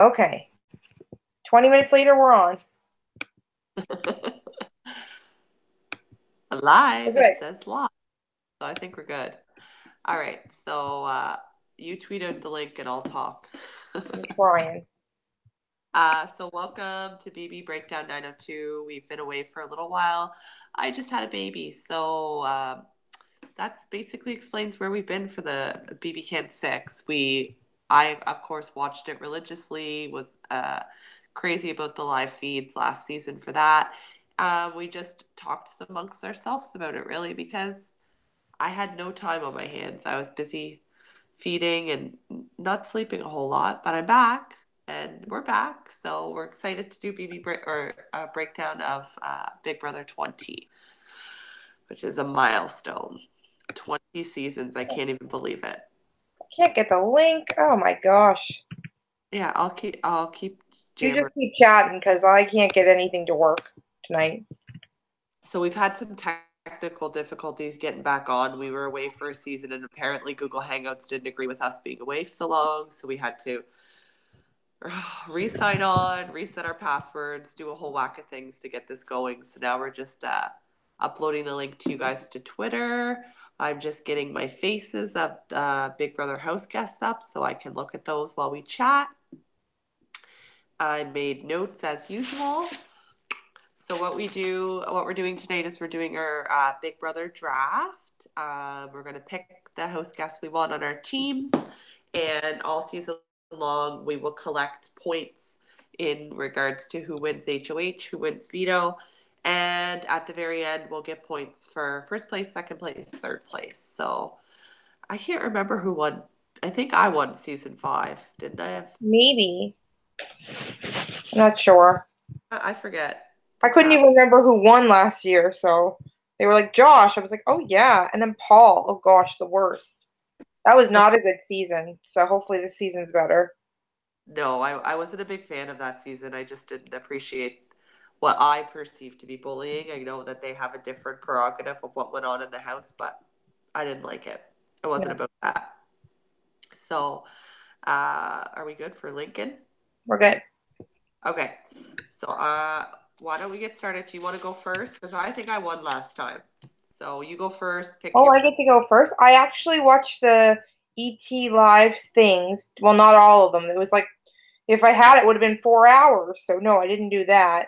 Okay. 20 minutes later, we're on. We're Live, it good. says live. So I think we're good. All right. So you tweet out the link and I'll talk. I'm trying. So welcome to BB Breakdown 902. We've been away for a little while. I just had a baby. So that's basically explains where we've been for the BB Can 6. I, of course, watched it religiously, was crazy about the live feeds last season for that. We just talked amongst ourselves about it, really, because I had no time on my hands. I was busy feeding and not sleeping a whole lot, but I'm back and we're back. So we're excited to do or a breakdown of Big Brother 20, which is a milestone. 20 seasons. I can't even believe it. I can't get the link. Oh my gosh. Yeah, I'll keep You just jammering. keep chatting because I can't get anything to work tonight. So we've had some technical difficulties getting back on. We were away for a season and apparently Google Hangouts didn't agree with us being away so long, so we had to re-sign on, reset our passwords, do a whole whack of things to get this going. So now we're just uploading the link to you guys to Twitter. I'm just getting my faces of Big Brother house guests up so I can look at those while we chat. I made notes as usual. So what we're doing tonight is we're doing our Big Brother draft. We're gonna pick the host guests we want on our teams, and all season long we will collect points in regards to who wins HOH, who wins veto, and at the very end we'll get points for first place, second place, third place. So I can't remember who won. I think I won season 5, didn't I? Have Maybe. I'm not sure. I forget I the couldn't tab. even remember who won last year, so they were like, Josh. I was like, oh yeah. And then Paul. Oh gosh, the worst. That was not a good season. So hopefully this season's better. No, I wasn't a big fan of that season. I just didn't appreciate what I perceived to be bullying. I know that they have a different prerogative of what went on in the house, but I didn't like it. It wasn't No, about that. So, are we good for Lincoln? we're good. Okay. So, why don't we get started? Do you want to go first? Because I think I won last time. So you go first. Pick Oh, your. I get to go first. I actually watched the ET live things. Well, not all of them. It was like if I had it, would have been 4 hours. So no, I didn't do that.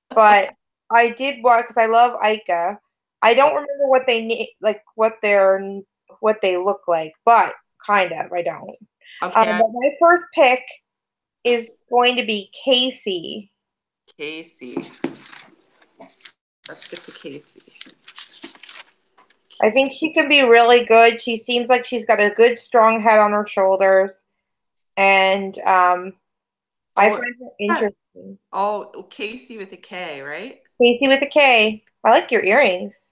But I did watch because I love Ica. I don't remember what they like, what they look like, but kind of. I don't. Okay, But my first pick is going to be Casey. Casey. Let's get to Casey. I Casey. think she can be really good. She seems like she's got a good, strong head on her shoulders, and I Oh, find her yeah. interesting. Oh, Casey with a K, right? Casey with a K. I like your earrings.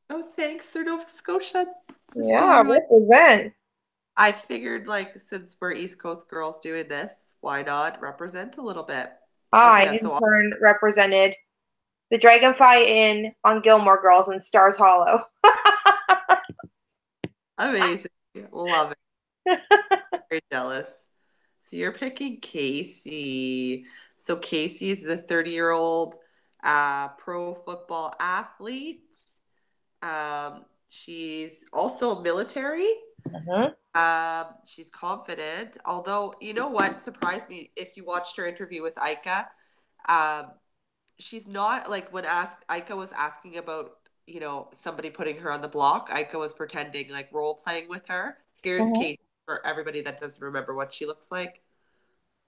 Oh, thanks. They're Nova Scotia. Just so Yeah, everyone. represent. I figured, like, since we're East Coast girls doing this, why not represent a little bit? I, Okay, in so turn, represented the Dragonfly Inn on Gilmore Girls and Stars Hollow. amazing. Love it. Very jealous. So you're picking Casey. So Casey is the 30-year-old pro football athlete. She's also military. Mhm. She's confident. Although, you know what surprised me if you watched her interview with Ika, um, she's not like when asked Ika was asking about, somebody putting her on the block, Ika was pretending like role playing with her. Here's Mhm. Casey for everybody that doesn't remember what she looks like.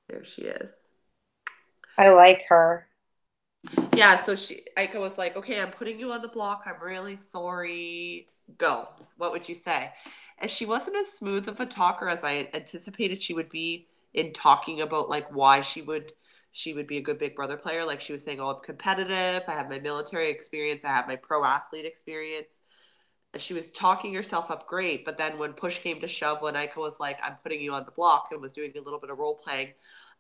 There she is. I like her. Yeah, so Ika was like, okay, I'm putting you on the block. I'm really sorry. Go. What would you say? And she wasn't as smooth of a talker as I anticipated she would be in talking about like why she would be a good Big Brother player. Like she was saying, oh, I'm competitive. I have my military experience. I have my pro athlete experience. She was talking herself up great, but then when push came to shove, when Ika was like, I'm putting you on the block and was doing a little bit of role playing,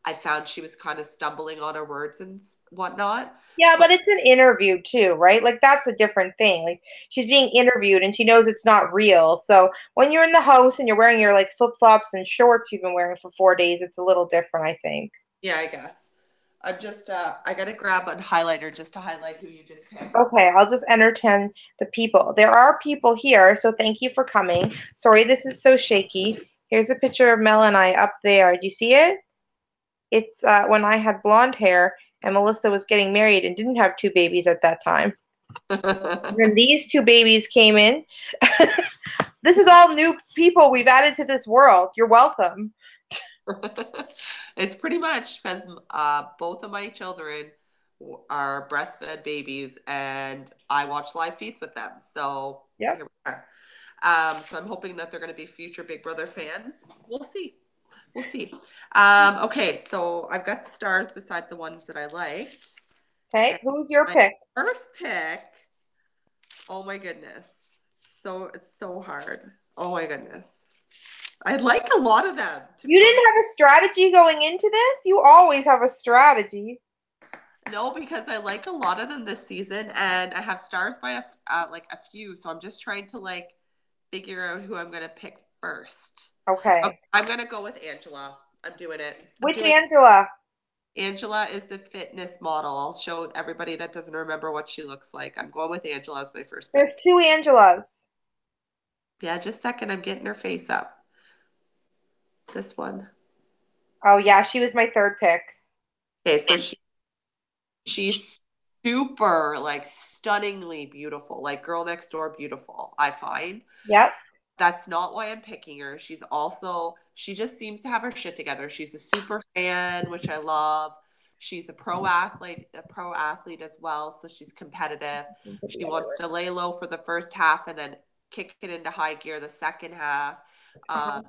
I found she was kind of stumbling on her words and whatnot. Yeah, So but it's an interview too, right? Like that's a different thing. Like she's being interviewed and she knows it's not real. So when you're in the house and you're wearing your like flip flops and shorts you've been wearing for 4 days, it's a little different, I think. Yeah, I guess. I'm just I gotta grab a highlighter just to highlight who you just picked. Okay, I'll just entertain the people. There are people here, so thank you for coming. Sorry, this is so shaky. Here's a picture of Mel and I up there. Do you see it? It's when I had blonde hair and Melissa was getting married and didn't have two babies at that time. And then these two babies came in. This is all new people we've added to this world. You're welcome. It's pretty much because both of my children are breastfed babies, and I watch live feeds with them. So Yep. here we are. So I'm hoping that they're going to be future Big Brother fans. We'll see. We'll see. Okay, so I've got the stars beside the ones that I liked. Okay, And who's your my pick? first pick, oh my goodness. It's so hard. Oh my goodness. I like a lot of them, to You be honest. didn't have a strategy going into this? You always have a strategy. No, because I like a lot of them this season, and I have stars by like a few, so I'm just trying to like figure out who I'm gonna pick first. Okay, Okay. I'm gonna go with Angela. I'm doing it. I'm Which doing it. Angela? Angela is the fitness model. I'll show everybody that doesn't remember what she looks like. I'm going with Angela as my first There's pick. two Angelas. Yeah, just a second. I'm getting her face up. This one. Oh yeah, she was my third pick. Okay, so she's super like stunningly beautiful, like girl next door beautiful, I find. Yep. That's not why I'm picking her. She just seems to have her shit together. She's a super fan, which I love. She's a pro athlete as well, so she's competitive. She wants to lay low for the first half and then kick it into high gear the second half. Uh-huh. Um,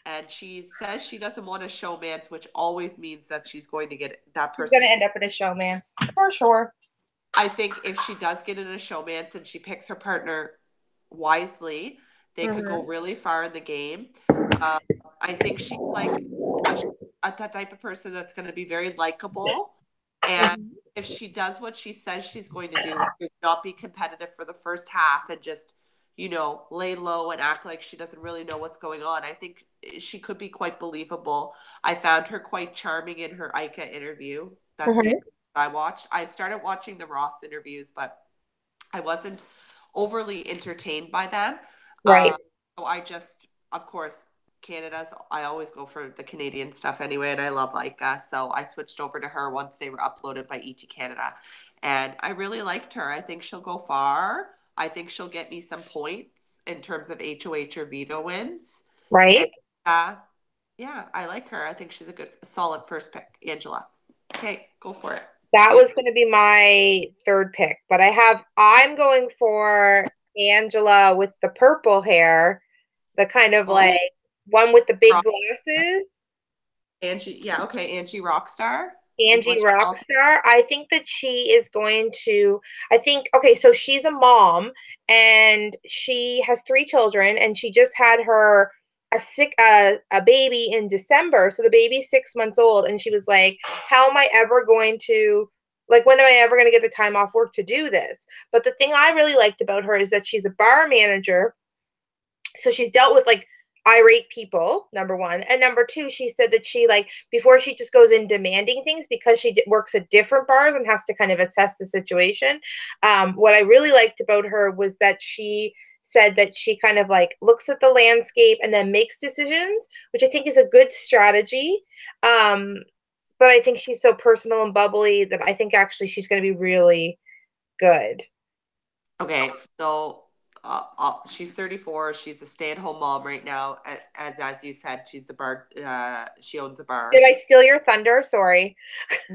and she says she doesn't want a showmance, which always means that she's going to get that She's person. gonna end up in a showmance for sure. I think if she does get in a showmance and she picks her partner wisely, they could go Mm-hmm. really far in the game. Uh, I think she's like a, a type of person that's going to be very likable. And Mm-hmm. if she does what she says she's going to do, which is not be competitive for the first half and just, lay low and act like she doesn't really know what's going on, I think she could be quite believable. I found her quite charming in her Ica interview. That's the Mm-hmm. I watched. I started watching the Ross interviews, but I wasn't overly entertained by them. Right. So I just, of course, Canada's, I always go for the Canadian stuff anyway, and I love Ica. So I switched over to her once they were uploaded by ET Canada. And I really liked her. I think she'll go far. I think she'll get me some points in terms of HOH or veto wins. And Right. uh, yeah, I like her. I think she's a good, solid first pick, Angela. Okay, go for it. That was going to be my third pick, but I'm going for Angela with the purple hair, the kind of Oh, like one with the big Rock, glasses. Angie. Yeah, okay. Angie Rockstar is Angie what she calls. Rockstar. I think that she is going to, I think, okay, so she's a mom and she has three children and she just had her a baby in December. So the baby's 6 months old and she was like, how am I ever going to like when am I ever going to get the time off work to do this? But the thing I really liked about her is that she's a bar manager, so she's dealt with like irate people, number one, and number two, she said that she like before she just goes in demanding things because she works at different bars and has to kind of assess the situation. What I really liked about her was that she said that she kind of like looks at the landscape and then makes decisions, which I think is a good strategy. um, but I think she's so personal and bubbly that I think actually she's going to be really good. Okay, so she's 34. She's a stay-at-home mom right now. As you said, she's the bar. She owns a Did bar. I steal your thunder? Sorry.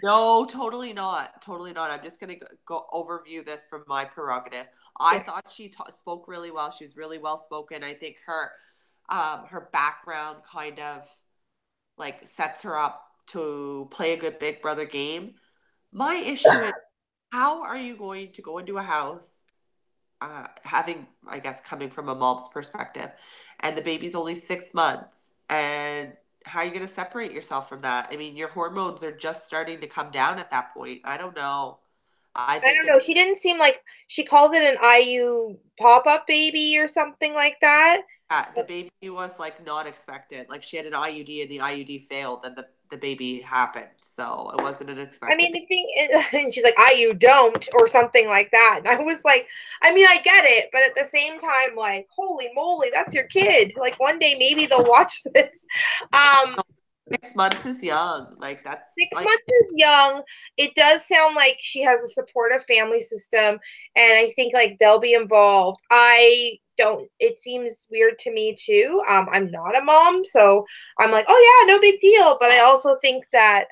No, totally not. Totally not. I'm just gonna go overview this from my prerogative. I Yeah. thought she spoke really well. She was really well spoken. I think her background kind of like sets her up to play a good Big Brother game. My issue is, how are you going to go into a house, having, I guess, coming from a mom's perspective, and the baby's only 6 months, and how are you going to separate yourself from that? I mean, your hormones are just starting to come down at that point. I don't know. I I think don't know. it's She didn't seem like she called it an IU pop-up baby or something like that. the baby was like not expected. Like she had an IUD and the IUD failed, and the baby happened. So it wasn't an I expected mean, baby. the thing is, and she's like, you don't, or something like that. And I was like, I mean, I get it, but at the same time, like, holy moly, that's your kid. Like, one day maybe they'll watch this. Um, 6 months is young. Like that's six like months is young. It does sound like she has a supportive family system, and I think like they'll be involved. I don't. It seems weird to me too. I'm not a mom, so I'm like, oh yeah, no big deal. But I also think that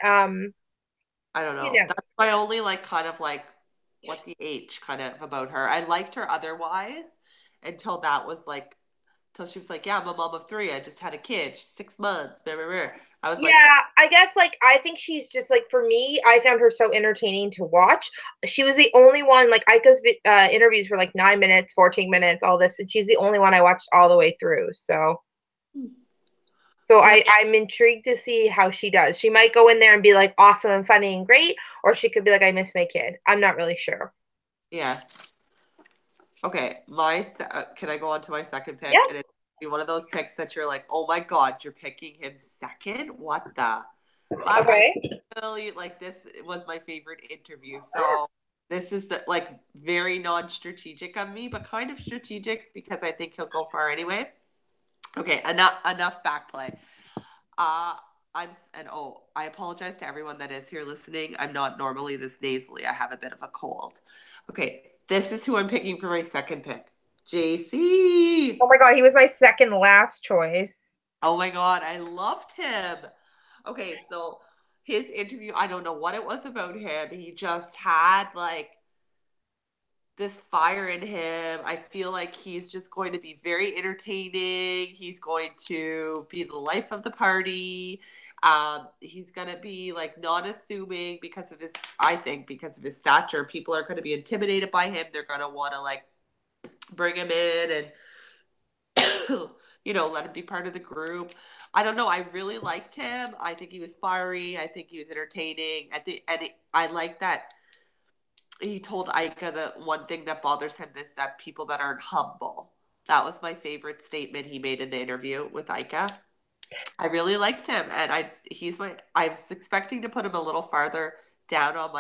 I don't you know. know, That's my only like kind of like what the H kind of about her. I liked her otherwise until that was like till she was like, yeah, I'm a mom of three. I just had a kid. She's 6 months. Blah, blah, blah. I was like, yeah, I guess like I think she's just like for me, I found her so entertaining to watch. She was the only one like Aika's interviews were like 9 minutes, 14 minutes, all this, and she's the only one I watched all the way through. So yeah, I'm intrigued to see how she does. She might go in there and be like awesome and funny and great, or she could be like I miss my kid. I'm not really sure. yeah. Okay, can I go on to my second pick? Yeah. And it's one of those picks that you're like, oh my God, you're picking him second? What the? I Okay. really like this was my favorite interview. So this is like very non-strategic of me, but kind of strategic because I think he'll go far anyway. Okay, enough backplay. Uh I apologize to everyone that is here listening. I'm not normally this nasally. I have a bit of a cold. Okay, this is who I'm picking for my second pick. Oh JC. my god, he was my second last choice. Oh my God, I loved him. Okay, so his interview, I don't know what it was about him. He just had like this fire in him. I feel like he's just going to be very entertaining. He's going to be the life of the party. He's going to be like non assuming because of his, I think, because of his stature. People are going to be intimidated by him. They're going to want to like bring him in and let him be part of the group. I don't know. I really liked him. I think he was fiery. I think he was entertaining. I like that he told Aika that one thing that bothers him is that people that aren't humble. That was my favorite statement he made in the interview with Aika. I really liked him, and I was expecting to put him a little farther down on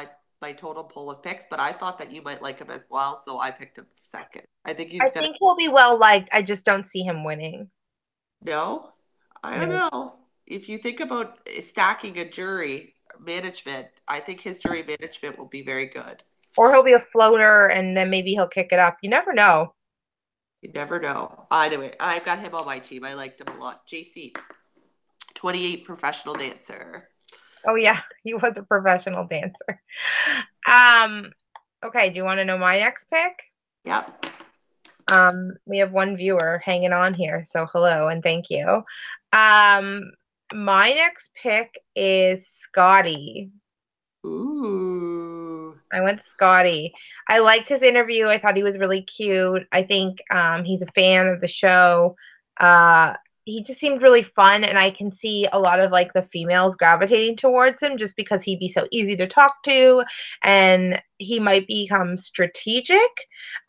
my total poll of picks, but I thought that you might like him as well, so I picked him second. I think I he's gonna. think he'll be well liked. I just don't see him winning. No, I don't No. know. If you think about stacking a jury management, I think his jury management will be very good. Or he'll be a floater and then maybe he'll kick it up. You never know. You never know. Anyway, I've got him on my team. I liked him a lot. JC, 28 professional dancer. Oh yeah, he was a professional dancer. Um, okay, do you want to know my next pick? Yep. We have one viewer hanging on here, so hello and thank you. Um, my next pick is Scotty. Ooh. I went Scotty. I liked his interview. I thought he was really cute. I think he's a fan of the show. Uh, he just seemed really fun, and I can see a lot of like the females gravitating towards him just because he'd be so easy to talk to, and he might become strategic,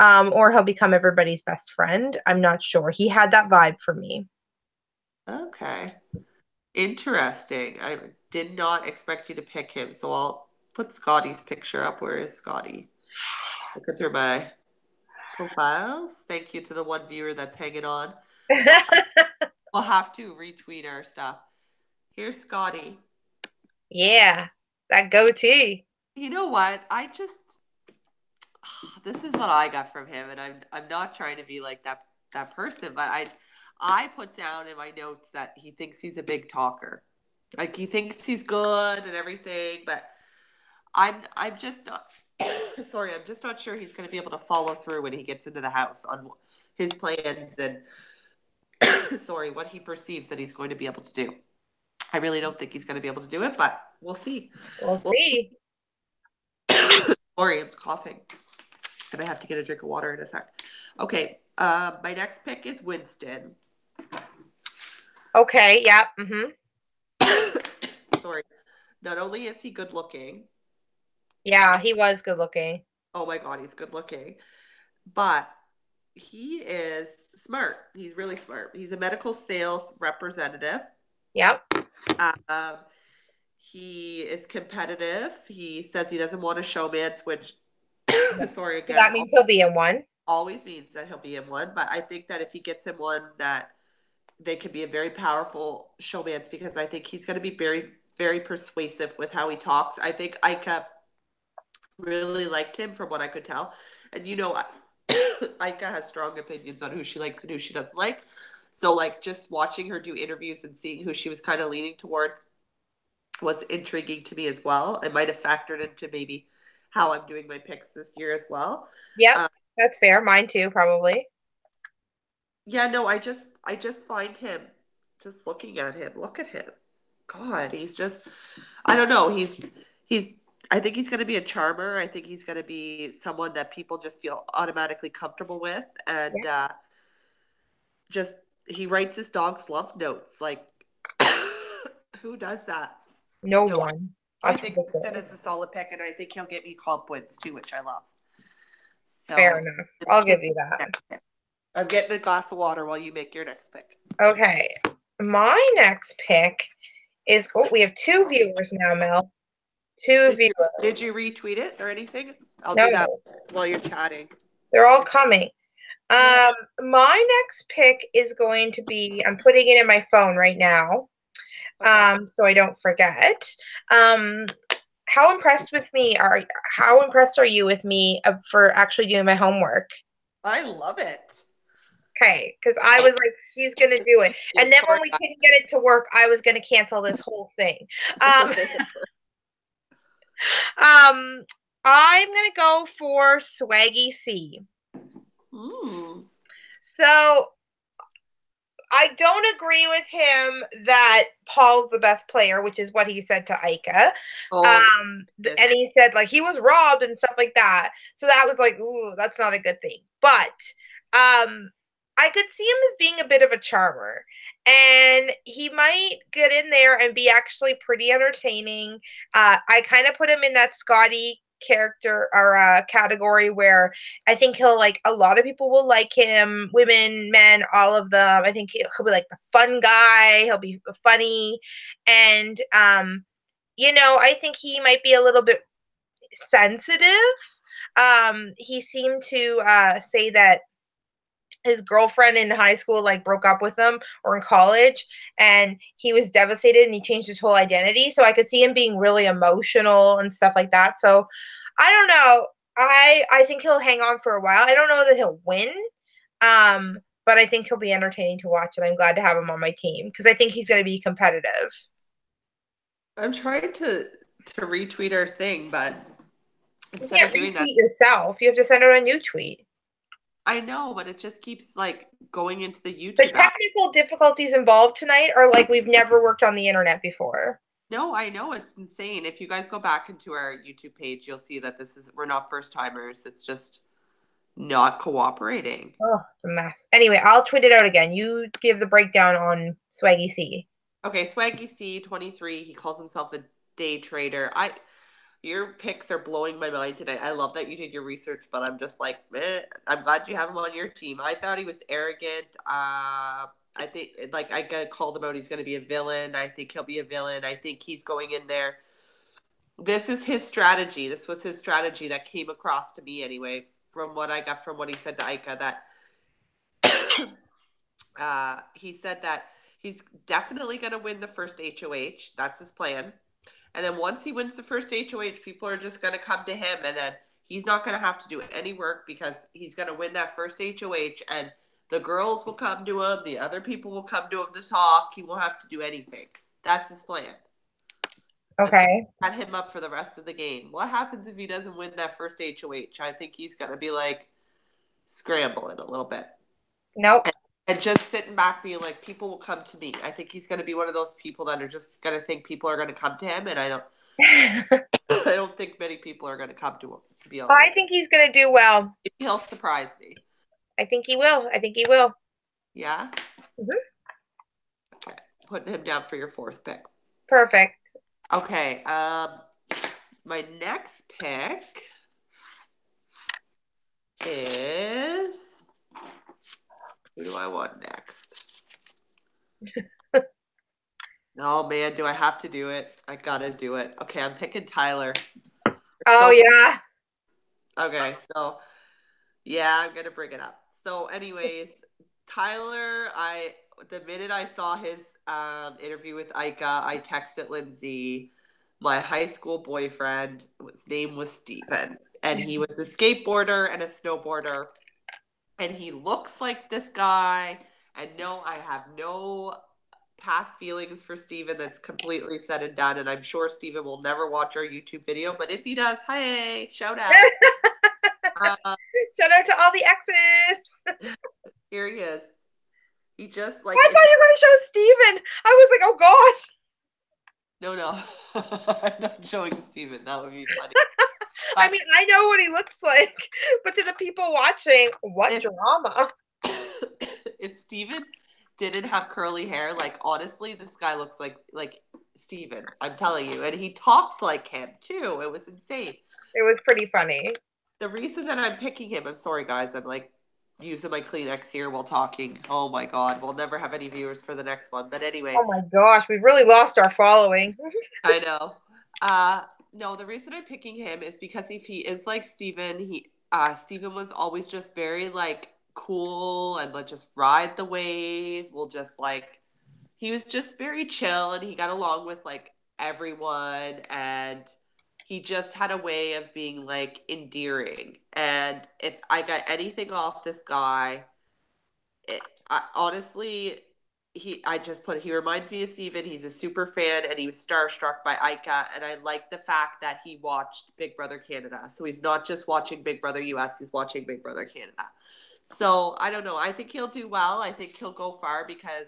or he'll become everybody's best friend. I'm not sure. He had that vibe for me. Okay. Interesting. I did not expect you to pick him, so I'll put Scotty's picture up. Where is Scotty? Looking through my profiles. Thank you to the one viewer that's hanging on. We'll, we'll have to retweet our stuff. Here's Scotty. Yeah, that goatee. You know what? This is what I got from him, and I'm not trying to be like that person, but I put down in my notes that he thinks he's a big talker. Like he thinks he's good and everything, but I'm just not sorry, I'm just not sure he's going to be able to follow through when he gets into the house on his plans and sorry, what he perceives that he's going to be able to do. I really don't think he's going to be able to do it, but we'll see. We'll Well, see. sorry, I'm coughing. And I have to get a drink of water in a sec. Okay, my next pick is Winston. Okay, yeah. Mm-hmm. Sorry. Not only is he good looking, Yeah, he was good looking. oh my God, he's good looking, but he is smart. He's really smart. He's a medical sales representative. Yep. Um, He is competitive. He says he doesn't want a showmance, which, No. sorry, So again, that means he'll be in one. always means that he'll be in one. But I think that if he gets in one, that they could be a very powerful showmance because I think he's going to be very, very persuasive with how he talks. I think Ika really liked him from what I could tell. And Ika has strong opinions on who she likes and who she doesn't like. So like just watching her do interviews and seeing who she was kind of leaning towards was intriguing to me as well. It might have factored into maybe how I'm doing my picks this year as well. Yep, Um, that's fair. Mine too, probably. yeah, no, I just find him just looking at him. Look at him. God, he's just I don't know. He's I think he's going to be a charmer. I think he's going to be someone that people just feel automatically comfortable with and Yeah. just he writes his dog's love notes. Like who does that? No No, one. I That's think Winston ridiculous. is a solid pick, and I think he'll get me comp wins too, which I love. Fair So enough. it's I'll just give you that. I'm getting a glass of water while you make your next pick. Okay. My next pick is, oh, we have two viewers now, Mel. Two Did you viewers. did you retweet it or anything? I'll do that No, while you're chatting. they're all coming. Yeah. My next pick is going to be, I'm putting it in my phone right now, Okay. so I don't forget. Um, how impressed with me are, how impressed are you with me for actually doing my homework? I love it. Okay, because I was like, she's gonna do it, and then when Sorry. we couldn't get it to work, I was gonna cancel this whole thing. Um, um, I'm gonna go for Swaggy C. Mm. So I don't agree with him that Paul's the best player, which is what he said to Ika. Oh, this. And he said like he was robbed and stuff like that. So that was like, ooh, that's not a good thing. But I could see him as being a bit of a charmer. And he might get in there and be actually pretty entertaining. I kind of put him in that Scotty character or category where I think he'll like a lot of people will like him, women, men, all of them. I think he'll be like the fun guy. He'll be funny, and I think he might be a little bit sensitive. He seemed to say that his girlfriend in high school like broke up with him or in college, and he was devastated and he changed his whole identity. So I could see him being really emotional and stuff like that. So I don't know. I think he'll hang on for a while. I don't know that he'll win. But I think he'll be entertaining to watch, and I'm glad to have him on my team because I think he's going to be competitive. I'm trying to retweet our thing, but You instead can't of doing that, retweet yourself. You have to send out a new tweet. I know, but it just keeps like going into the The YouTube app. technical difficulties involved tonight are like we've never worked on the internet before. No, I know it's insane. If you guys go back into our YouTube page, you'll see that we're not first timers. It's just not cooperating. Oh, it's a mess. Anyway, I'll tweet it out again. You give the breakdown on Swaggy C. Okay, Swaggy C 23. He calls himself a day trader. Your picks are blowing my mind today. I love that you did your research, but I'm just like, meh. I'm glad you have him on your team. I thought he was arrogant. I think like I got called him out. He's going to be a villain. I think he'll be a villain. I think he's going in there. This is his strategy. This was his strategy that came across to me anyway, from what I got from what he said to Ika. That he said that he's definitely going to win the first HOH. That's his plan. And then once he wins the first HOH, people are just going to come to him, and then he's not going to have to do any work because he's going to win that first HOH, and the girls will come to him, the other people will come to him to talk. He won't have to do anything. That's his plan. That's going Okay. to set him up for the rest of the game. What happens if he doesn't win that first HOH? I think he's going to be like scrambling a little bit. Nope. And just sitting back being like, people will come to me. I think he's going to be one of those people that are just going to think people are going to come to him, and I don't I don't think many people are going to come to him, to be I honest. think he's going to do well. Maybe he'll surprise me. I think he will. I think he will. Yeah? Hmm. Okay. Putting him down for your fourth pick. Perfect. Okay. My next pick is who do I want next? Oh man, do I have to do it? I gotta do it. Okay, I'm picking Tyler. Oh So yeah. okay, so yeah, I'm gonna bring it up. So, anyways, Tyler, the minute I saw his interview with Ika, I texted Lindsay, my high school boyfriend. His name was Steven, and he was a skateboarder and a snowboarder, and he looks like this guy. And no, I have no past feelings for Steven. That's completely said and done. And I'm sure Steven will never watch our YouTube video. But if he does, hey, shout out. Uh, Shout out to all the exes. here he is. He just like I it's thought you were going to show Steven. I was like, oh God. no, no. I'm not showing Steven. That would be funny. I But mean, I know what he looks like, but to the people watching, what if drama? if Steven didn't have curly hair, like honestly, this guy looks like Steven. I'm telling you. And he talked like him too. It was insane. It was pretty funny. The reason that I'm picking him, I'm sorry guys, I'm like using my Kleenex here while talking. Oh my god, we'll never have any viewers for the next one. But anyway, Oh my gosh, we've really lost our following. I know. No, the reason I'm picking him is because if he is like Steven, Steven was always just very like cool and let just ride the wave. We'll just like he was just very chill and he got along with like everyone and he just had a way of being like endearing. And if I got anything off this guy, honestly, he reminds me of Steven. He's a super fan and he was starstruck by Ika. And I like the fact that he watched Big Brother Canada. So he's not just watching Big Brother US, he's watching Big Brother Canada. So I don't know. I think he'll do well. I think he'll go far because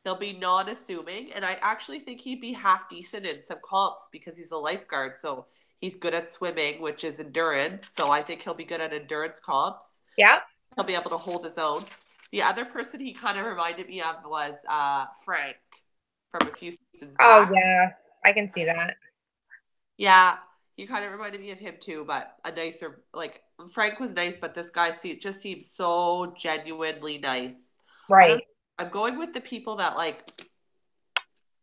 he'll be non assuming. And I actually think he'd be half decent in some comps because he's a lifeguard. So he's good at swimming, which is endurance. So I think he'll be good at endurance comps. Yeah. He'll be able to hold his own. The other person he kind of reminded me of was Frank from a few seasons Oh back. yeah, I can see that. Yeah, he kind of reminded me of him too, but a nicer, like Frank was nice, but this guy just seems so genuinely nice. I don't Right. I'm going with the people that like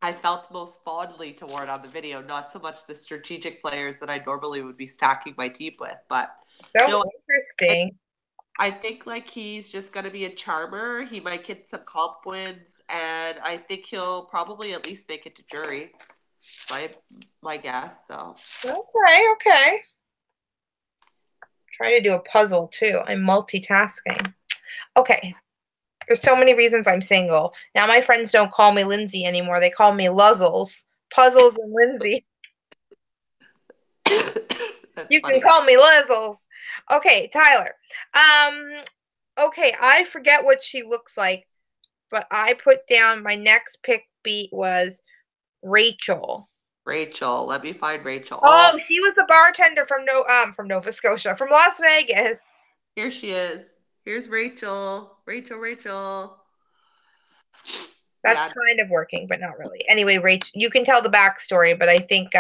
I felt most fondly toward on the video, not so much the strategic players that I normally would be stacking my team with, but So no, I interesting. I think like he's just gonna be a charmer. He might get some comp wins, and I think he'll probably at least make it to jury. My my guess. So Okay, okay. Trying to do a puzzle too. I'm multitasking. Okay. There's so many reasons I'm single. Now my friends don't call me Lindsay anymore. They call me Luzzles. Puzzles and Lindsay. that's You can funny. call me Luzzles. Okay, Tyler. Okay, I forget what she looks like, but I put down my next pick beat was Rachel. Rachel, let me find Rachel. Oh, Oh, she was the bartender from Nova Scotia, from Las Vegas. here she is. Here's Rachel. Rachel. That's Yeah, kind of working, but not really. Anyway, Rachel, you can tell the backstory, but I think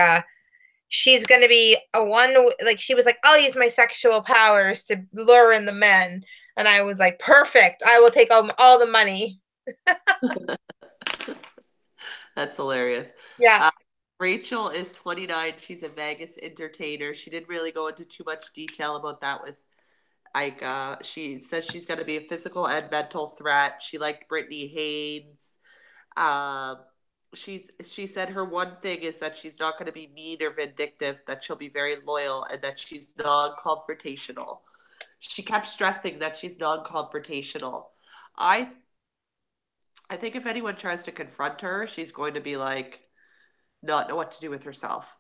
she's going to be a one, like, she was like, I'll use my sexual powers to lure in the men. And I was like, perfect. I will take all the money. that's hilarious. Yeah. Uh, Rachel is 29. She's a Vegas entertainer. She didn't really go into too much detail about that with Ika. She says she's going to be a physical and mental threat. She liked Brittany Haynes. Um, she said her one thing is that she's not going to be mean or vindictive, that she'll be very loyal, and that she's non-confrontational. She kept stressing that she's non-confrontational. I I think if anyone tries to confront her, she's going to be like not know what to do with herself.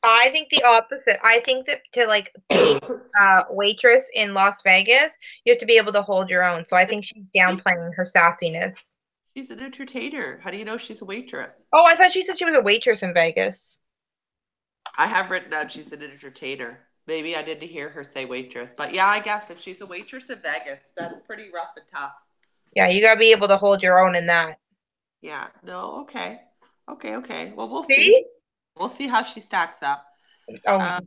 I think the opposite. I think that to like be Excuse me. waitress in Las Vegas, you have to be able to hold your own. So I think she's downplaying her sassiness. She's an entertainer. How do you know she's a waitress? Oh, I thought she said she was a waitress in Vegas. I have written down she's an entertainer. Maybe I didn't hear her say waitress, but yeah, I guess if she's a waitress in Vegas, that's pretty rough and tough. Yeah, you gotta be able to hold your own in that. Yeah. No. Okay. Okay. Well, we'll see. See? We'll see how she stacks up. Oh, Uh,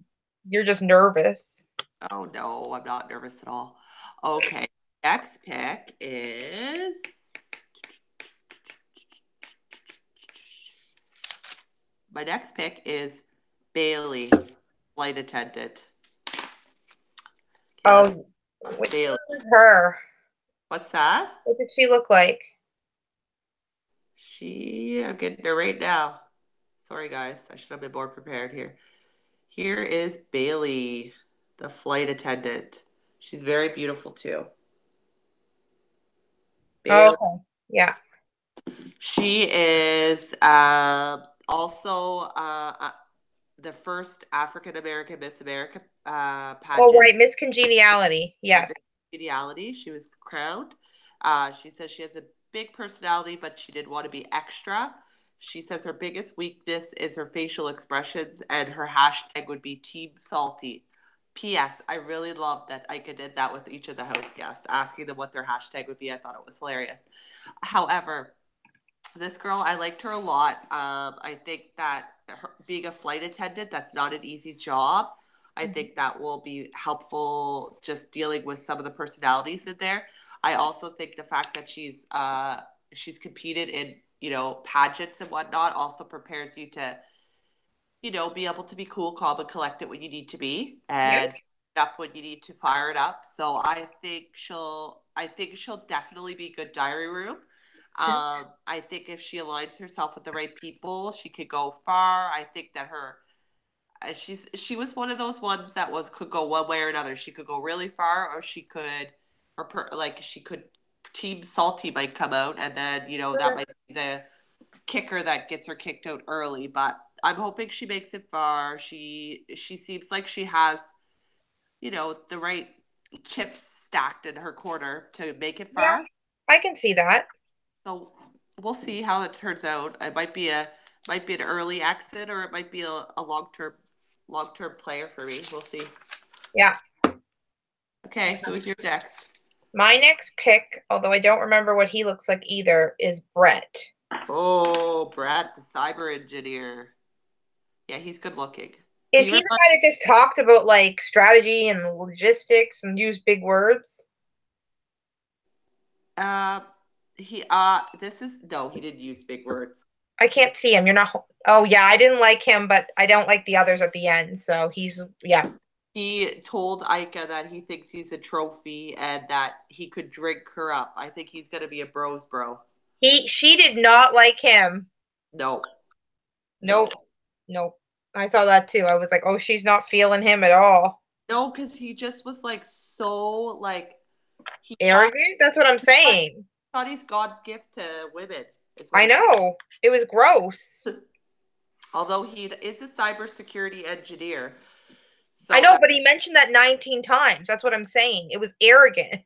you're just nervous. oh no, I'm not nervous at all. Okay. Next pick is my next pick is Bailey, flight attendant. Okay, let's Oh, which Bailey. one is her? What's that? What did she look like? I'm getting her right now. Sorry, guys. I should have been more prepared here. Here is Bailey, the flight attendant. She's very beautiful too. Oh, Bailey. okay. Yeah. She is also the first African American Miss America Oh, pageant right. Miss Congeniality. at Yes. Miss Congeniality. She was crowned. She says she has a big personality, but she did want to be extra. She says her biggest weakness is her facial expressions, and her hashtag would be Team Salty. P.S. I really love that Ika did that with each of the house guests, asking them what their hashtag would be. I thought it was hilarious. However, this girl, I liked her a lot. I think that being a flight attendant, that's not an easy job. I think that will be helpful just dealing with some of the personalities in there. I also think the fact that she's competed in, pageants and whatnot also prepares you to, be able to be cool, calm, and collected when you need to be, Yeah. and up when you need to fire it up. So I think she'll definitely be good diary room. I think if she aligns herself with the right people, she could go far. I think that she was one of those ones that could go one way or another. She could go really far, or she could. Team Salty might come out, and then that might be the kicker that gets her kicked out early. But I'm hoping she makes it far. She seems like she has the right chips stacked in her corner to make it Yeah. far. I can see that. So we'll see how it turns out. It might be an early exit, or it might be a long term player for me. We'll see. Yeah. Okay, who's your next? My next pick, although I don't remember what he looks like either, is Brett. Oh, Brad, the cyber engineer. Yeah, he's good looking. Is He he the reminds guy that just talked about like strategy and logistics and used big words? uh he this is no, he didn't use big words. I can't see him. You're not. Oh, yeah. I didn't like him, but I don't like the others at the end. So yeah. He told Ika that he thinks he's a trophy and that he could drink her up. I think he's gonna be a bros bro. She did not like him. No, no. Nope. Nope. I saw that too. I was like, oh, she's not feeling him at all. No, because he just was like so like he Arrogant? That's what I'm saying. thought he's God's gift to women, is what I he thought. know. It was gross. Although he is a cybersecurity engineer. I So know, that but he mentioned that 19 times. That's what I'm saying. It was arrogant.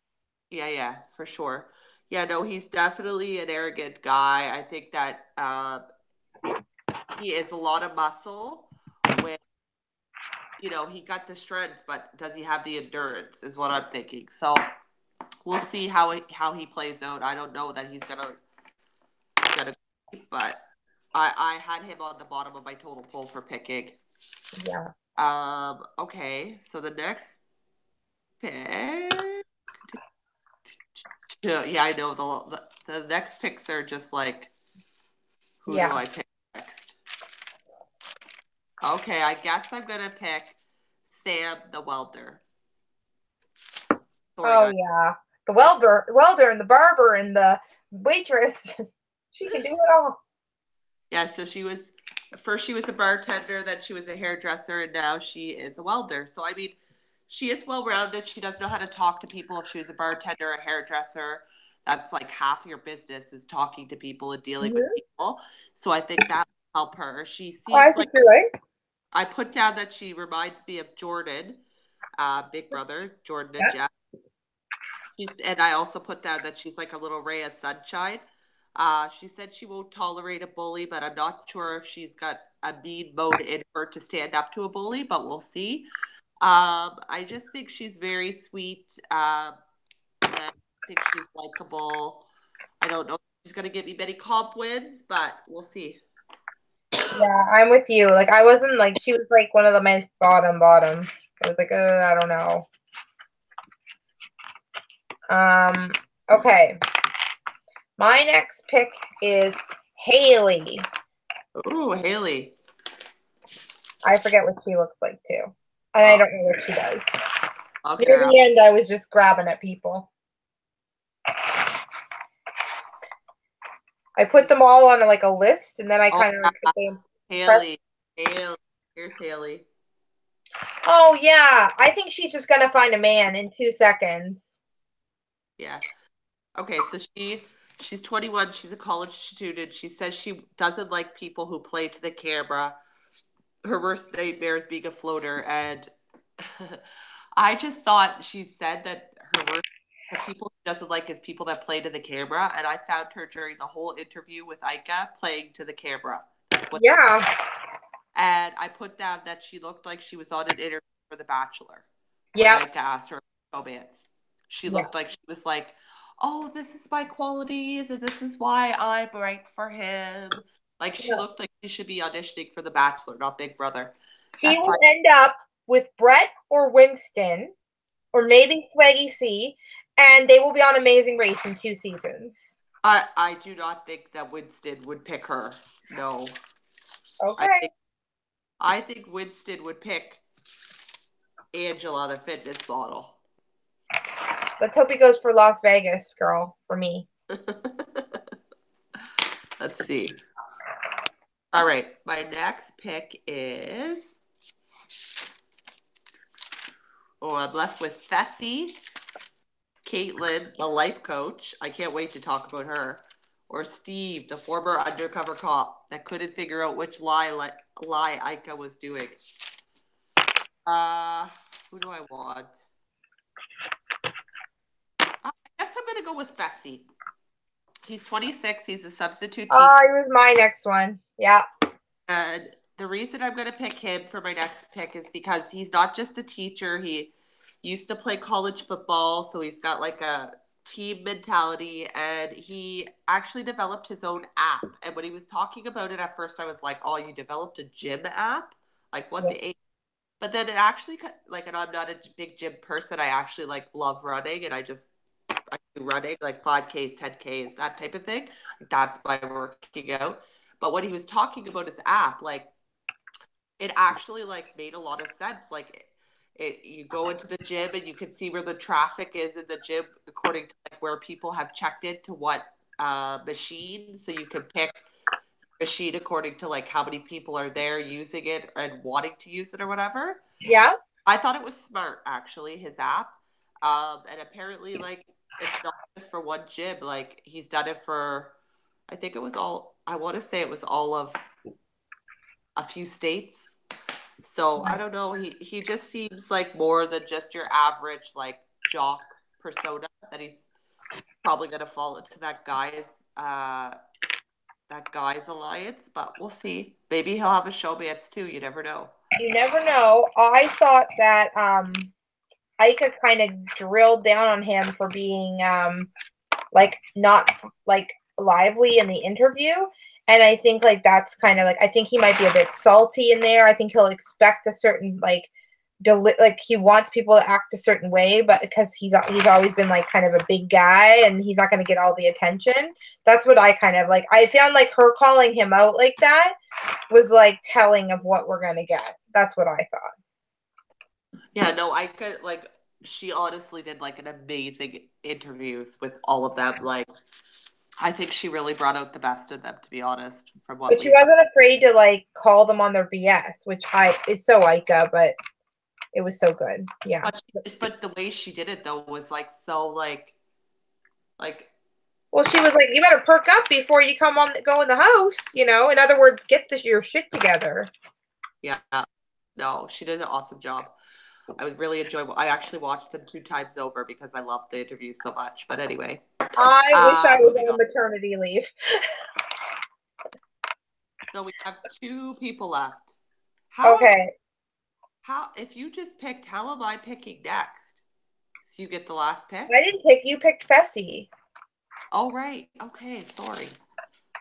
yeah, yeah, for sure. Yeah, no, he's definitely an arrogant guy. I think that he is a lot of muscle with he got the strength, but does he have the endurance is what I'm thinking. So we'll see how he plays out. I don't know that he's gonna but I had him on the bottom of my total poll for picking. Yeah. Okay, so the next pick. Yeah, I know the next picks are just like, who do Yeah. I pick next? Okay, I guess I'm gonna pick Sam the welder. Sorry, Oh guys. yeah. The It's welder and the barber and the waitress. She can do it all. Yeah, so she was a bartender, then she was a hairdresser, and now she is a welder. So I mean, she is well rounded. She does know how to talk to people. If she was a bartender, a hairdresser, that's like half your business is talking to people and dealing with Mhm. people. So I think that will help her. She I seems like think you're right. I put down that she reminds me of Jordan, Big Brother, Jordan and Yeah. Jeff. And I also put down that she's like a little ray of sunshine. She said she won't tolerate a bully, but I'm not sure if she's got a mean mode in her to stand up to a bully, but we'll see. I just think she's very sweet. And I think she's likable. I don't know if she's going to give me many comp wins, but we'll see. Yeah, I'm with you. Like I wasn't like she was like one of the my bottom. I was like, I don't know. Um, okay. My next pick is Haley. Oh, Haley. I forget what she looks like too. And I Oh, don't know what she does. okay. Near the end, I was just grabbing at people. I put them all on like a list, and then I Oh, kind of yeah. like put them press. Haley. Haley. Here's Haley. Oh yeah, I think she's just gonna find a man in 2 seconds. Yeah. Okay, so she's 21. She's a college student. She says she doesn't like people who play to the camera. Her worst nightmare is being a floater, and I just thought she said that her worst the people she doesn't like is people that play to the camera, and I found her during the whole interview with Ika playing to the camera. That's what, Yeah, and I put down that she looked like she was on an interview for The Bachelor when yeah, Ika asked her romance. She yeah. looked like she was like, "Oh, this is my qualities, and this is why I'm right for him." Like she Yeah. looked like she should be auditioning for The Bachelor, not Big Brother. She That's will my end up with Brett or Winston, or maybe Swaggy C, and they will be on Amazing Race in 2 seasons. I do not think that Winston would pick her. No. I Okay. think I think Winston would pick Angela, the fitness model. Let's hope he goes for Las Vegas, girl, for me. Let's see. All right. My next pick is I'm left with Fessy, Caitlin, the life coach. I can't wait to talk about her. Or Steve, the former undercover cop that couldn't figure out which lie Ika was doing. Uh, who do I want? I guess I'm gonna go with Fessy. He's 26. He's a substitute teacher. He was my next one. Yeah. And the reason I'm going to pick him for my next pick is because he's not just a teacher. He used to play college football, so he's got like a team mentality, and he actually developed his own app. And when he was talking about it at first, I was like, "Oh, you developed a gym app? Like what Yeah. the?" But then it actually like, and I'm not a big gym person. I actually like love running, and I do running like 5Ks, 10Ks, that type of thing. That's my working out. But when he was talking about his app, like it actually like made a lot of sense. Like you go into the gym and you can see where the traffic is in the gym according to like where people have checked into what machine. So you can pick machine according to like how many people are there using it and wanting to use it or whatever. Yeah. I thought it was smart actually, his app. And apparently like it's not just for one gym. Like he's done it for I think it was all I want to say it was all of a few states. So I don't know. He just seems like more than just your average like jock persona. That he's probably gonna fall into that guy's alliance. But we'll see. Maybe he'll have a showmance too. You never know. You never know. I thought that Ika kind of drilled down on him for being like not like lively in the interview. And I think like that's kind of like I think he might be a bit salty in there. I think he'll expect a certain like like he wants people to act a certain way, but because he's always been like kind of a big guy and he's not going to get all the attention. That's what I kind of like. I found like her calling him out like that was like telling of what we're going to get. That's what I thought. Yeah, no, I could like she honestly did like an amazing interviews with all of them. Like I think she really brought out the best in them, to be honest, from what But she we've wasn't afraid to like call them on their BS, which I is so Ika, but it was so good. Yeah. but the way she did it though was like so like Well, she was like, "You better perk up before you go in the house." In other words, get your shit together. yeah, no, she did an awesome job. I would really enjoy. I actually watched them 2 times over because I loved the interview so much. But anyway, I wish I was moving on on. maternity leave. So we have 2 people left. How am Okay. how if you just picked? How am I picking next? So you get the last pick. I didn't pick you. Picked Fessy. Oh right. Okay. Sorry.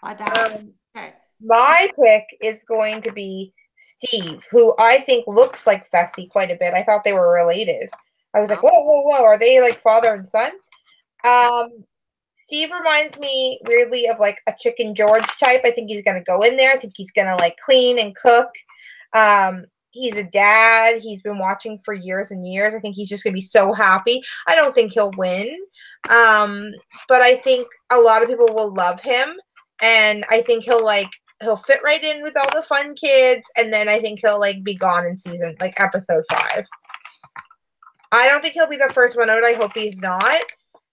My bad. Um, Okay. my pick is going to be Steve, who I think looks like Fessy quite a bit. I thought they were related. I was like, Oh, whoa, whoa, whoa. Are they like father and son? okay. Steve reminds me weirdly of like a Chicken George type. I think he's gonna go in there. I think he's gonna like clean and cook. He's a dad. He's been watching for years and years. I think he's just gonna be so happy. I don't think he'll win, um, but I think a lot of people will love him, and I think he'll fit right in with all the fun kids, and then I think he'll like be gone in season like episode 5. I don't think he'll be the first one out. I hope he's not.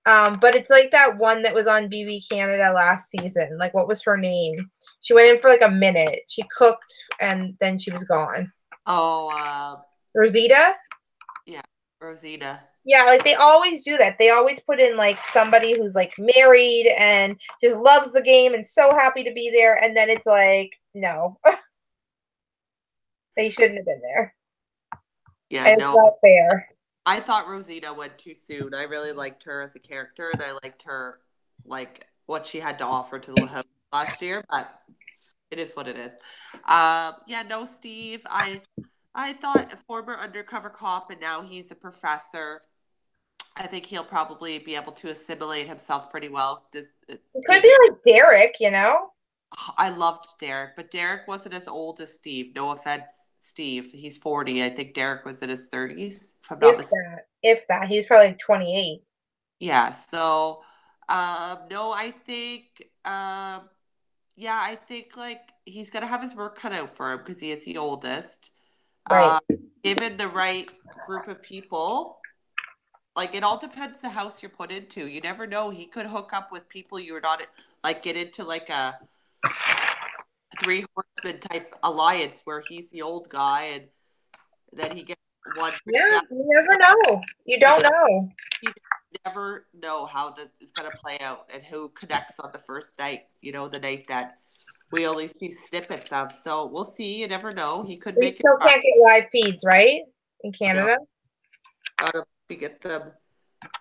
But it's like that one that was on BB Canada last season. Like, what was her name? She went in for like a minute. She cooked and then she was gone. Oh, Rosita? yeah, Rosita. Yeah, like they always do that. They always put in like somebody who's like married and just loves the game and so happy to be there. And then it's like, no, they shouldn't have been there. Yeah, And it's no. not fair. I thought Rosita went too soon. I really liked her as a character, and I liked her, like, what she had to offer to the house last year, but it is what it is. Yeah, no, Steve. I thought a former undercover cop, and now he's a professor. I think he'll probably be able to assimilate himself pretty well. It could be like Derek, you know? I loved Derek, but Derek wasn't as old as Steve. No offense, Steve. He's 40. I think Derek was in his 30s, if I'm not If mistaken. that. If that. He was probably like 28. Yeah, so no, I think yeah, I think like he's gonna have his work cut out for him because he is the oldest. Right. Uh, Given the right group of people, like it all depends the house you're put into. You never know. He could hook up with people you're not like get into like a three horseman type alliance where he's the old guy and then he gets one pretty Yeah, young. you never know. You You don't know, know. you never know how that is going to play out and who connects on the first night. You know, the night that we only see snippets of. So we'll see. You never know. He could We make it. still can't get live feeds, right? In No, Canada? out of we get them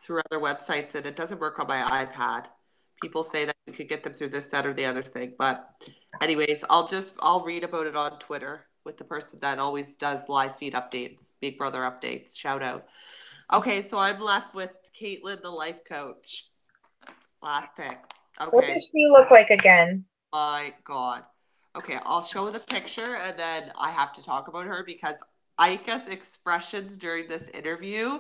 through other websites, and it doesn't work on my iPad. People say that you could get them through this, that, or the other thing. But, anyways, I'll read about it on Twitter with the person that always does live feed updates, Big Brother updates. Shout out. Okay, so I'm left with Caitlin, the life coach. Last pick. What Okay, does she look like again? my God. Okay, I'll show the picture and then I have to talk about her because Aika's expressions during this interview.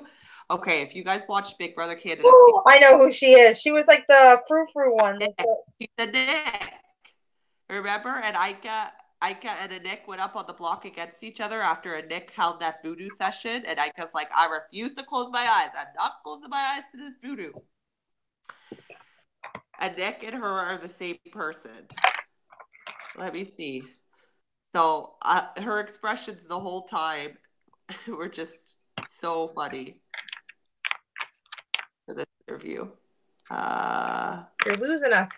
Okay, if you guys watched Big Brother Canada, Oh, I know who she is. She was like the frou-frou one. Like the... she's a Nick. Remember? And Aika and a Nick went up on the block against each other after a Nick held that voodoo session. And Aika's like, I refuse to close my eyes. I'm not closing my eyes to this voodoo. And Nick and her are the same person. Let me see. So her expressions the whole time were just so funny for this interview. You're losing us.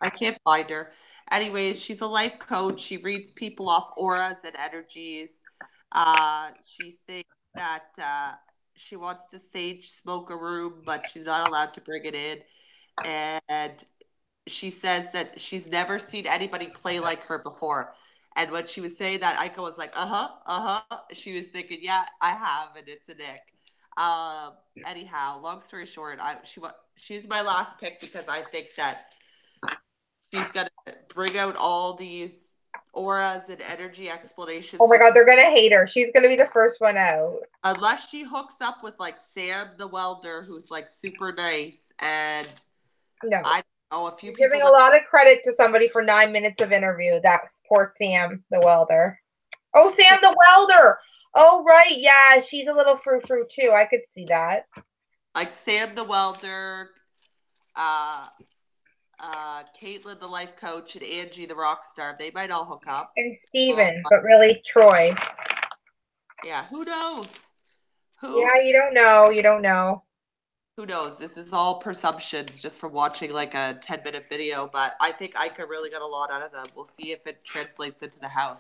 I can't find her. Anyways, she's a life coach. She reads people off auras and energies. She thinks that she wants to sage smoke a room, but she's not allowed to bring it in. And she says that she's never seen anybody play like her before. And when she was saying that, Aika was like, She was thinking, yeah, I have, and it's a Nick. Anyhow, long story short, she's my last pick because I think that she's gonna bring out all these auras and energy explanations. Oh my God, they're gonna hate her. She's gonna be the first one out. Unless she hooks up with like Sam the welder, who's like super nice, and No. I don't know a few You're people. giving a lot of credit to somebody for 9 minutes of interview. That's poor Sam the welder. Oh, Sam the welder. Oh, right. Yeah, she's a little frou-frou too. I could see that. Like Sam the welder, uh, Caitlin the life coach, and Angie the rock star. They might all hook up. And Steven, but really Troy. Yeah, who knows? Yeah, you don't know. You don't know. Who knows? This is all presumptions just from watching like a 10-minute video, but I think Ika really got a lot out of them. We'll see if it translates into the house.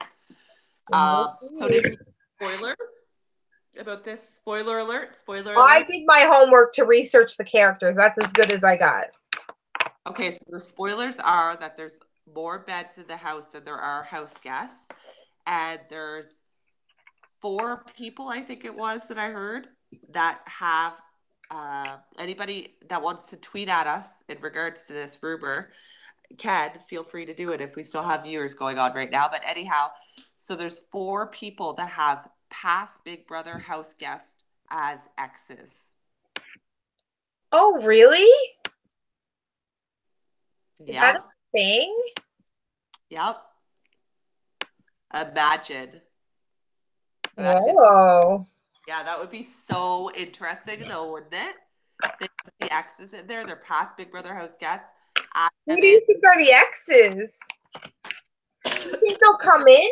So did you spoilers about this? Spoiler alert, spoiler alert. I did my homework to research the characters. That's as good as I got. Okay, so the spoilers are that there's more beds in the house than there are house guests. And there's 4 people, I think it was, that I heard that have anybody that wants to tweet at us in regards to this rumor can feel free to do it if we still have viewers going on right now. But anyhow, So there's 4 people that have past Big Brother house guests as exes. Oh, really? Is that a Yep. thing? Yep. Imagine. Imagine. Whoa. Yeah, that would be so interesting though, wouldn't it? They put the exes in there, they're past Big Brother house guests, add Who them do in. you think are the exes? You think they'll come in?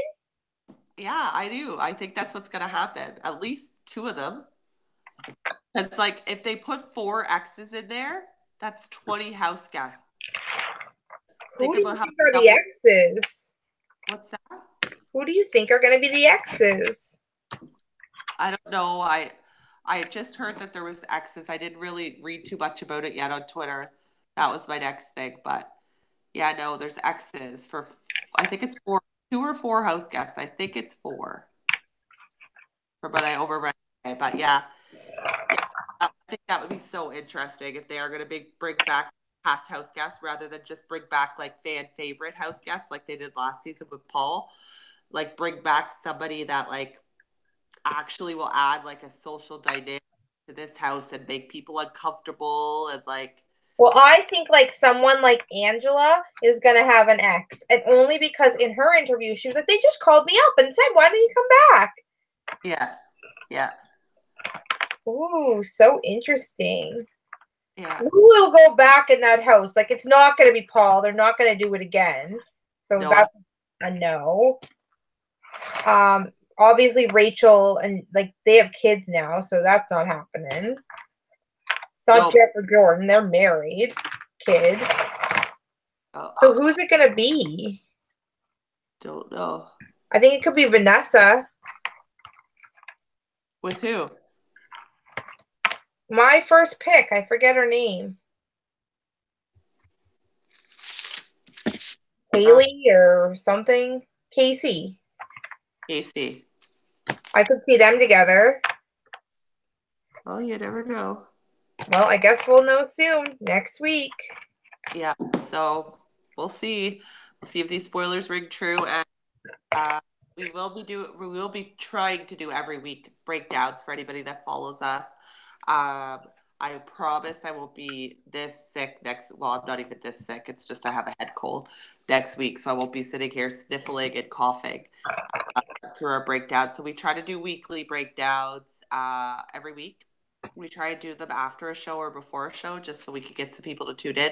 Yeah, I do. I think that's what's gonna happen. At least 2 of them. It's like if they put 4 exes in there, that's 20 house guests. Who Think do you about how think are the double. exes? What's that? Who do you think are going to be the exes? I don't know. I just heard that there was exes. I didn't really read too much about it yet on Twitter. That was my next thing, but yeah, no, there's exes for I think it's 4, 2 or 4 house guests. I think it's 4. But I overread it. But yeah, yeah, I think that would be so interesting if they are going to bring back past house guests rather than just bring back like fan favorite house guests like they did last season with Paul. Like bring back somebody that like actually will add like a social dynamic to this house and make people uncomfortable and like Well, I think like someone like Angela is going to have an ex. And only because in her interview, she was like, they just called me up and said, why didn't you come back? yeah, yeah, Ooh, so interesting. yeah. Who will go back in that house? Like, it's not going to be Paul. They're not going to do it again. So No, that's a no. Obviously Rachel and like they have kids now, so that's not happening. It's not no, Jeff or Jordan. They're married. Kid. So uh, who's it gonna be? don't know I think it could be Vanessa. with who. My first pick. I forget her name. Uh, Haley or something. Casey. Casey. I could see them together. Oh, you never know. Well, I guess we'll know soon. Next week. Yeah, so we'll see. We'll see if these spoilers ring true, and uh, we will be trying to do every week breakdowns for anybody that follows us. I promise I won't be this sick next. Well, I'm not even this sick. It's just I have a head cold next week, so I won't be sitting here sniffling and coughing through our breakdown. So we try to do weekly breakdowns every week. We try to do them after a show or before a show, just so we could get some people to tune in.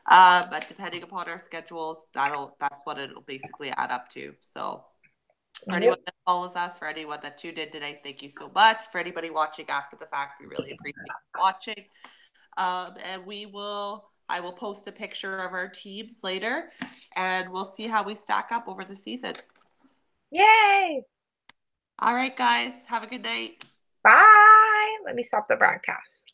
But depending upon our schedules, that's what it'll basically add up to. So for anyone Yep. that follows us, for anyone that tuned in today, thank you so much. For anybody watching after the fact, we really appreciate you watching. And I will post a picture of our teams later, and we'll see how we stack up over the season. Yay! All right, guys, have a good night. Bye. Let me stop the broadcast.